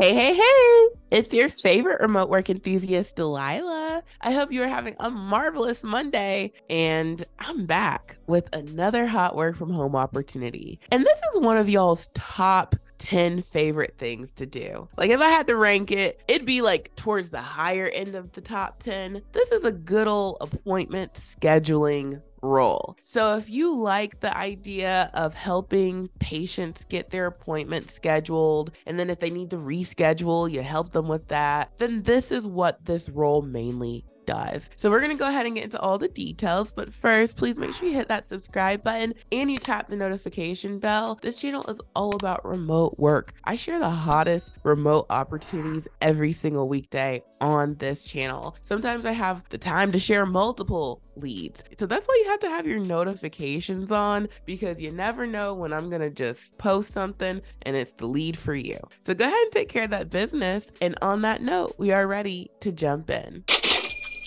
Hey, it's your favorite remote work enthusiast, Delilah. I hope you are having a marvelous Monday, and I'm back with another hot work from home opportunity. And this is one of y'all's top 10 favorite things to do. Like, if I had to rank it, it'd be like towards the higher end of the top 10. This is a good old appointment scheduling role. So if you like the idea of helping patients get their appointment scheduled, and then if they need to reschedule, you help them with that, then this is what this role mainly does. So we're going to go ahead and get into all the details, but first, please make sure you hit that subscribe button and you tap the notification bell. This channel is all about remote work. I share the hottest remote opportunities every single weekday on this channel. Sometimes I have the time to share multiple leads. So that's why you have to have your notifications on, because you never know when I'm going to just post something and it's the lead for you. So go ahead and take care of that business. And on that note, we are ready to jump in.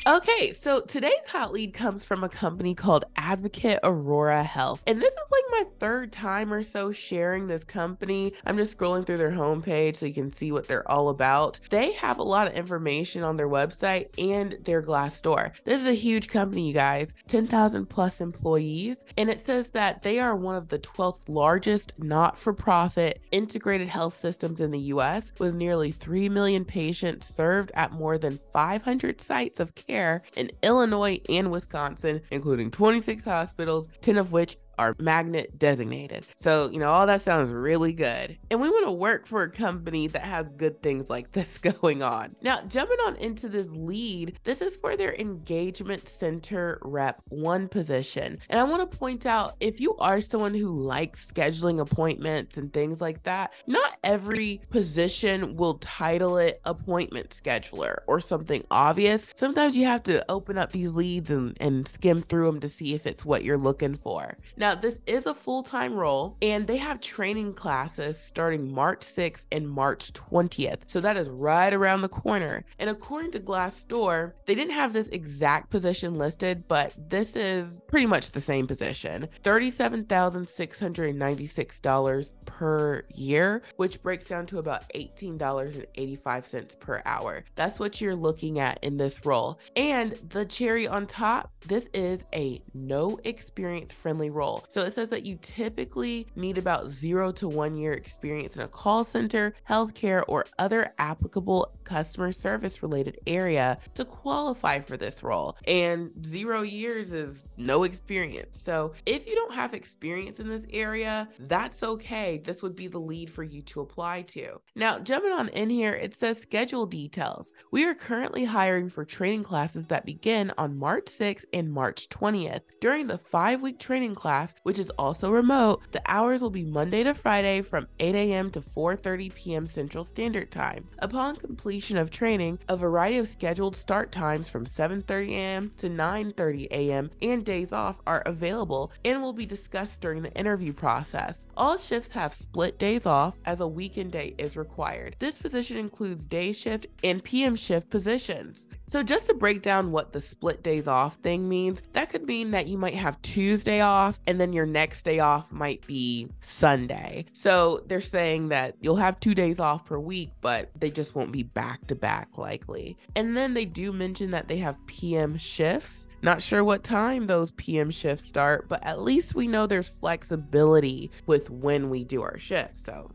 Okay, so today's hot lead comes from a company called Advocate Aurora Health. And this is like my third time or so sharing this company. I'm just scrolling through their homepage so you can see what they're all about. They have a lot of information on their website and their Glassdoor. This is a huge company, you guys, 10,000 plus employees. And it says that they are one of the 12th largest not-for-profit integrated health systems in the US, with nearly 3 million patients served at more than 500 sites of care in Illinois and Wisconsin, including 26 hospitals, 10 of which are magnet designated. So, all that sounds really good. And we want to work for a company that has good things like this going on. Now, jumping on into this lead, this is for their engagement center rep 1 position. And I want to point out, if you are someone who likes scheduling appointments and things like that, not every position will title it appointment scheduler or something obvious. Sometimes you have to open up these leads and skim through them to see if it's what you're looking for. Now, this is a full-time role, and they have training classes starting March 6th and March 20th. So that is right around the corner. And according to Glassdoor, they didn't have this exact position listed, but this is pretty much the same position. $37,696 per year, which breaks down to about $18.85 per hour. That's what you're looking at in this role. And the cherry on top, this is a no experience friendly role. So it says that you typically need about 0 to 1 year experience in a call center, healthcare, or other applicable customer service related area to qualify for this role. And 0 years is no experience. So if you don't have experience in this area, that's okay. This would be the lead for you to apply to. Now, jumping on in here, it says schedule details. We are currently hiring for training classes that begin on March 6th and March 20th. During the 5-week training class, which is also remote, the hours will be Monday to Friday from 8 a.m. to 4:30 p.m. Central Standard Time. Upon completion of training, a variety of scheduled start times from 7:30 a.m. to 9:30 a.m. and days off are available and will be discussed during the interview process. All shifts have split days off, as a weekend day is required. This position includes day shift and PM shift positions. So just to break down what the split days off thing means, that could mean that you might have Tuesday off and then your next day off might be Sunday. So they're saying that you'll have 2 days off per week, but they just won't be back to back likely. And then they do mention that they have PM shifts. Not sure what time those PM shifts start, but at least we know there's flexibility with when we do our shifts. So,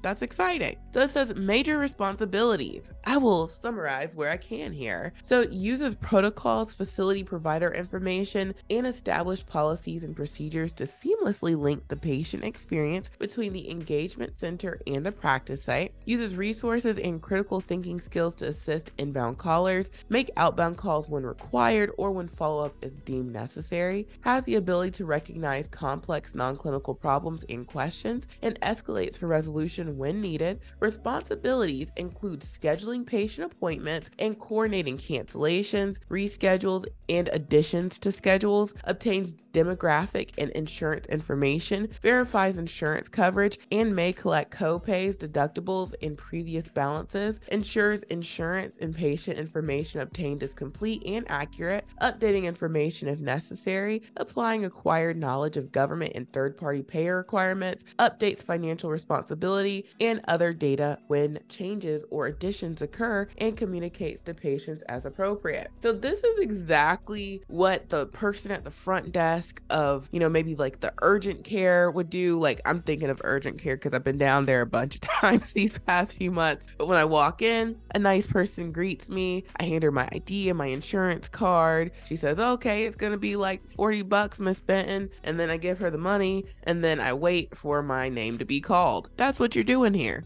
that's exciting. So it says major responsibilities. I will summarize where I can here. So it uses protocols, facility provider information, and established policies and procedures to seamlessly link the patient experience between the engagement center and the practice site, uses resources and critical thinking skills to assist inbound callers, make outbound calls when required or when follow-up is deemed necessary, has the ability to recognize complex non-clinical problems and questions, and escalates for resolution when needed. Responsibilities include scheduling patient appointments and coordinating cancellations, reschedules, and additions to schedules, obtains demographic and insurance information, verifies insurance coverage, and may collect co-pays, deductibles, and previous balances, ensures insurance and patient information obtained is complete and accurate, updating information if necessary, applying acquired knowledge of government and third-party payer requirements, updates financial responsibility and other data when changes or additions occur, and communicates to patients as appropriate. So this is exactly what the person at the front desk of, maybe like the urgent care would do. Like, I'm thinking of urgent care because I've been down there a bunch of times these past few months. But when I walk in, a nice person greets me. I hand her my ID and my insurance card. She says, okay, it's going to be like $40, Miss Benton. And then I give her the money and then I wait for my name to be called. That's what you're doing here.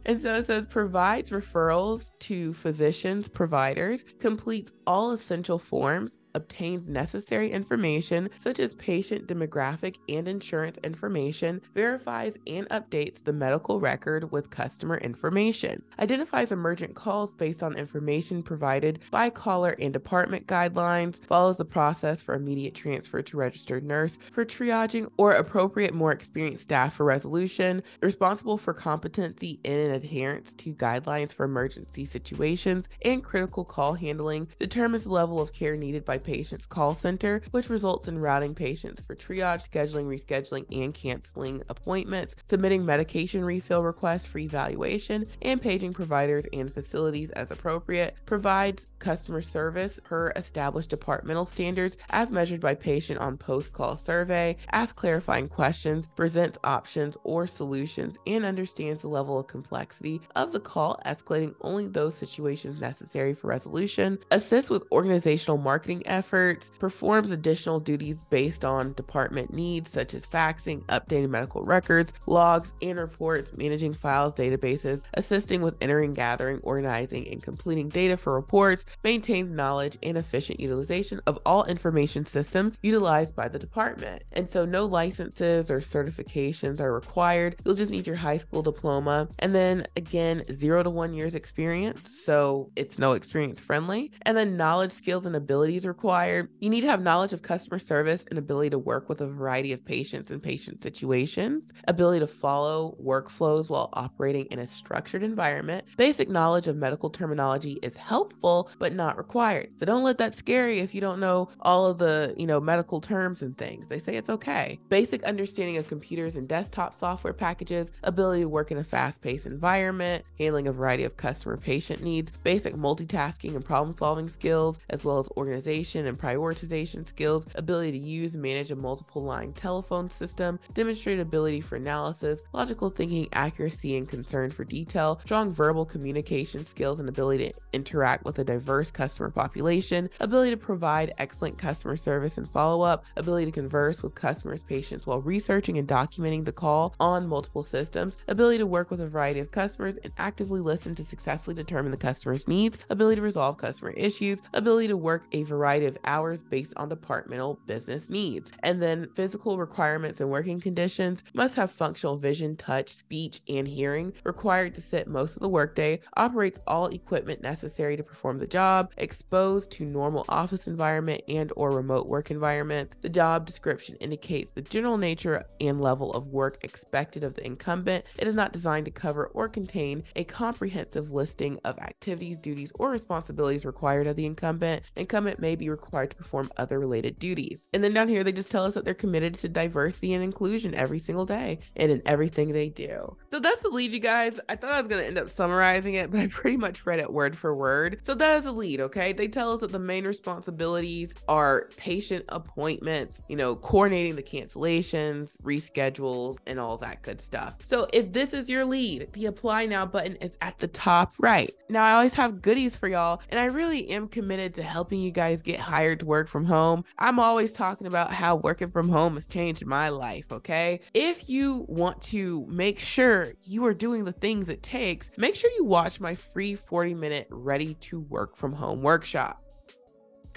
And so it says provides referrals to physicians, providers, completes all essential forms, obtains necessary information such as patient demographic and insurance information, verifies and updates the medical record with customer information, identifies emergent calls based on information provided by caller and department guidelines, follows the process for immediate transfer to registered nurse for triaging or appropriate more experienced staff for resolution, responsible for competency in and adherence to guidelines for emergency situations and critical call handling, determines the level of care needed by patient's call center, which results in routing patients for triage, scheduling, rescheduling, and canceling appointments, submitting medication refill requests for evaluation, and paging providers and facilities as appropriate, provides customer service per established departmental standards as measured by patient on post-call survey, asks clarifying questions, presents options or solutions, and understands the level of complexity of the call, escalating only those situations necessary for resolution, assists with organizational marketing efforts, performs additional duties based on department needs such as faxing, updating medical records, logs and reports, managing files, databases, assisting with entering, gathering, organizing, and completing data for reports, maintains knowledge and efficient utilization of all information systems utilized by the department. And so no licenses or certifications are required. You'll just need your high school diploma. And then again, 0 to 1 year's experience. So it's no experience friendly. And then knowledge, skills, and abilities required. You need to have knowledge of customer service and ability to work with a variety of patients and patient situations, ability to follow workflows while operating in a structured environment. Basic knowledge of medical terminology is helpful, but not required. So don't let that scare you if you don't know all of the, medical terms and things. They say it's okay. Basic understanding of computers and desktop software packages, ability to work in a fast-paced environment, handling a variety of customer patient needs, basic multitasking and problem-solving skills, as well as organization and prioritization skills, ability to use and manage a multiple line telephone system, demonstrate ability for analysis, logical thinking, accuracy, and concern for detail, strong verbal communication skills and ability to interact with a diverse customer population, ability to provide excellent customer service and follow-up, ability to converse with customers' patients while researching and documenting the call on multiple systems, ability to work with a variety of customers and actively listen to successfully determine the customer's needs, ability to resolve customer issues, ability to work a variety of hours based on departmental business needs. And then physical requirements and working conditions: must have functional vision, touch, speech, and hearing, required to sit most of the workday, operates all equipment necessary to perform the job, exposed to normal office environment and or remote work environments. The job description indicates the general nature and level of work expected of the incumbent. It is not designed to cover or contain a comprehensive listing of activities, duties, or responsibilities required of the incumbent. Incumbent may be required to perform other related duties. And then down here, they just tell us that they're committed to diversity and inclusion every single day and in everything they do. So that's the lead, you guys. I thought I was going to end up summarizing it, but I pretty much read it word for word. So that is the lead, okay? They tell us that the main responsibilities are patient appointments, coordinating the cancellations, reschedules, and all that good stuff. So if this is your lead, the apply now button is at the top right. Now, I always have goodies for y'all, and I really am committed to helping you guys get hired to work from home. I'm always talking about how working from home has changed my life, okay? If you want to make sure you are doing the things it takes, make sure you watch my free 40-minute Ready to Work from Home workshop.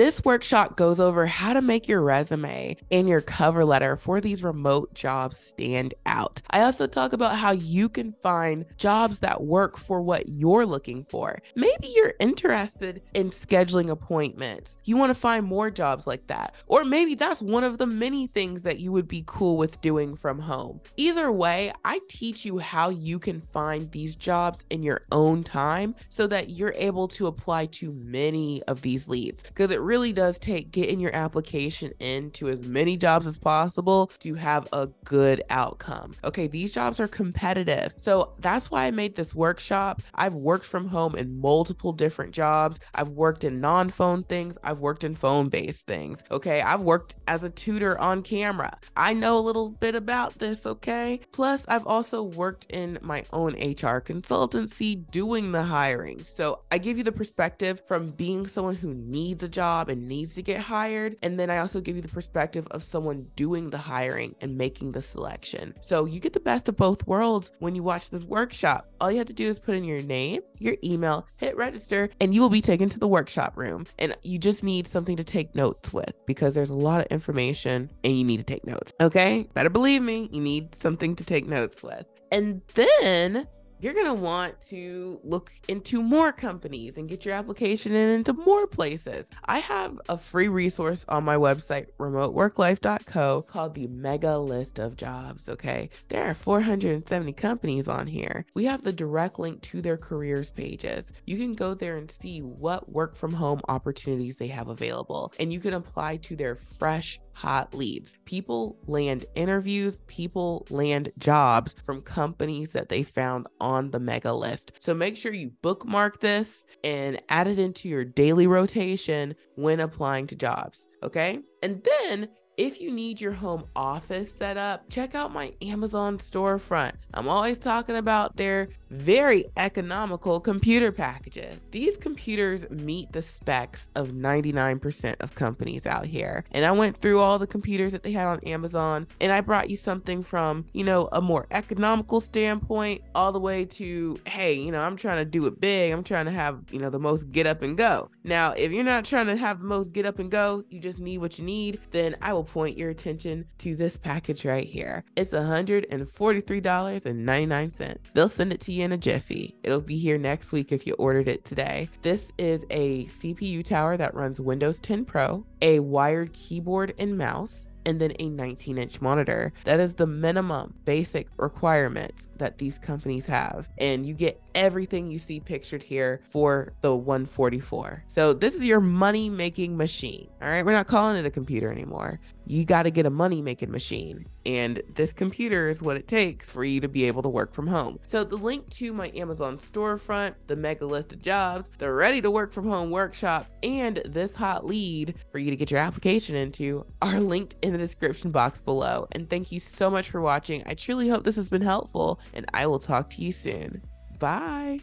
This workshop goes over how to make your resume and your cover letter for these remote jobs stand out. I also talk about how you can find jobs that work for what you're looking for. Maybe you're interested in scheduling appointments. You want to find more jobs like that. Or maybe that's one of the many things that you would be cool with doing from home. Either way, I teach you how you can find these jobs in your own time so that you're able to apply to many of these leads, because it really does take getting your application into as many jobs as possible to have a good outcome. Okay, these jobs are competitive. So that's why I made this workshop. I've worked from home in multiple different jobs. I've worked in non-phone things. I've worked in phone-based things. Okay, I've worked as a tutor on camera. I know a little bit about this, okay? Plus, I've also worked in my own HR consultancy doing the hiring. So I give you the perspective from being someone who needs a job and needs to get hired. And then I also give you the perspective of someone doing the hiring and making the selection. So you get the best of both worlds when you watch this workshop. All you have to do is put in your name, your email, hit register, and you will be taken to the workshop room. And you just need something to take notes with, because there's a lot of information and you need to take notes. Okay? Better believe me, you need something to take notes with. And then you're going to want to look into more companies and get your application into more places. I have a free resource on my website, remoteworklife.co, called the Mega List of Jobs, okay? There are 470 companies on here. We have the direct link to their careers pages. You can go there and see what work from home opportunities they have available, and you can apply to their fresh hot leads. People land interviews, people land jobs from companies that they found on the mega list. So make sure you bookmark this and add it into your daily rotation when applying to jobs, okay? And then if you need your home office set up, check out my Amazon storefront. I'm always talking about their very economical computer packages. These computers meet the specs of 99% of companies out here. And I went through all the computers that they had on Amazon, and I brought you something from, a more economical standpoint all the way to, hey, I'm trying to do it big. I'm trying to have, the most get up and go. Now, if you're not trying to have the most get up and go, you just need what you need, then I will point your attention to this package right here. It's $143.99. They'll send it to you in a jiffy. It'll be here next week if you ordered it today. This is a CPU tower that runs Windows 10 Pro, a wired keyboard and mouse, and then a 19-inch monitor. That is the minimum basic requirements that these companies have. And you get everything you see pictured here for the $144. So this is your money-making machine. All right, we're not calling it a computer anymore. You got to get a money-making machine. And this computer is what it takes for you to be able to work from home. So the link to my Amazon storefront, the mega list of jobs, the ready to work from home workshop, and this hot lead for you to get your application into are linked in the description box below. And thank you so much for watching. I truly hope this has been helpful, and I will talk to you soon. Bye.